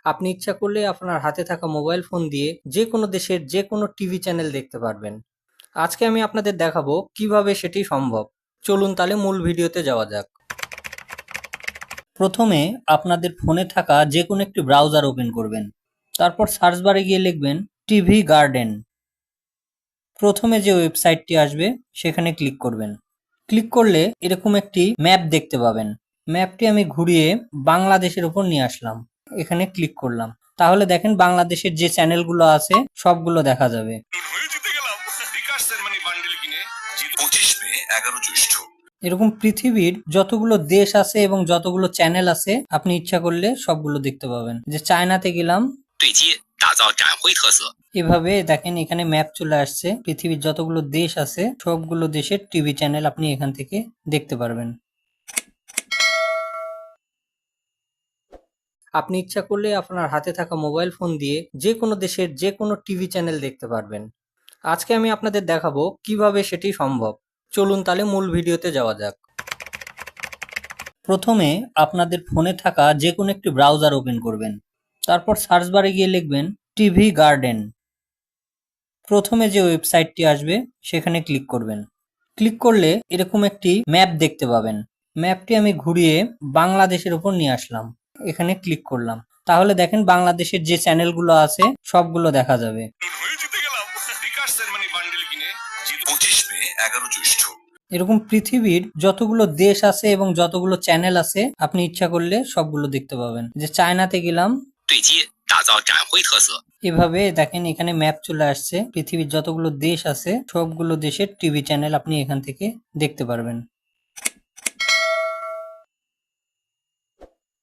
আপনি ইচ্ছা করলে আপনার হাতে থাকা মোবাইল ফোন দিয়ে যে কোনো দেশের যে কোনো টিভি চ্যানেল দেখতে পারবেন। আজকে আমি আপনাদের দেখাবো কিভাবে সেটি সম্ভব। চলুন তাহলে মূল ভিডিওতে যাওয়া যাক। প্রথমে আপনাদের ফোনে থাকা যে কোনো একটি ব্রাউজার ওপেন করবেন। তারপর সার্চ বারে গিয়ে লিখবেন টিভি গার্ডেন। প্রথমে যে ওয়েবসাইটটি আসবে সেখানে ক্লিক করবেন। ক্লিক করলে এরকম একটি ম্যাপ দেখতে পাবেন। ম্যাপটি আমি ঘুরিয়ে বাংলাদেশের উপর নিয়ে আসলাম। এখানে ক্লিক করলাম। তাহলে দেখেন বাংলাদেশের যে চ্যানেলগুলো আছে সবগুলো দেখা যাবে। এরকম পৃথিবীর যতগুলো দেশ আছে এবং যতগুলো চ্যানেল আছে আপনি ইচ্ছা করলে সবগুলো দেখতে পাবেন। যে চায়নাতে গেলাম, এভাবে দেখেন এখানে ম্যাপ চলে আসছে। পৃথিবীর যতগুলো দেশ আছে সবগুলো দেশের টিভি চ্যানেল আপনি এখান থেকে দেখতে পারবেন। আপনি ইচ্ছা করলে আপনার হাতে থাকা মোবাইল ফোন দিয়ে যে কোনো দেশের যে কোনো টিভি চ্যানেল দেখতে পারবেন। আজকে আমি আপনাদের দেখাবো কিভাবে সেটি সম্ভব। চলুন তাহলে মূল ভিডিওতে যাওয়া যাক। প্রথমে আপনাদের ফোনে থাকা যে কোনো একটি ব্রাউজার ওপেন করবেন। তারপর সার্চ বারে গিয়ে লিখবেন টিভি গার্ডেন। প্রথমে যে ওয়েবসাইটটি আসবে সেখানে ক্লিক করবেন। ক্লিক করলে এরকম একটি ম্যাপ দেখতে পাবেন। ম্যাপটি আমি ঘুরিয়ে বাংলাদেশের উপর নিয়ে আসলাম। এখানে ক্লিক করলাম। তাহলে দেখেন বাংলাদেশের যে চ্যানেলগুলো আছে সবগুলো দেখা যাবে। এরকম পৃথিবীর যতগুলো দেশ আছে এবং যতগুলো চ্যানেল আছে আপনি ইচ্ছা করলে সবগুলো দেখতে পাবেন। যে চায়নাতে গেলাম, এভাবে দেখেন এখানে ম্যাপ চলে আসছে। পৃথিবীর যতগুলো দেশ আছে সবগুলো দেশের টিভি চ্যানেল আপনি এখান থেকে দেখতে পারবেন।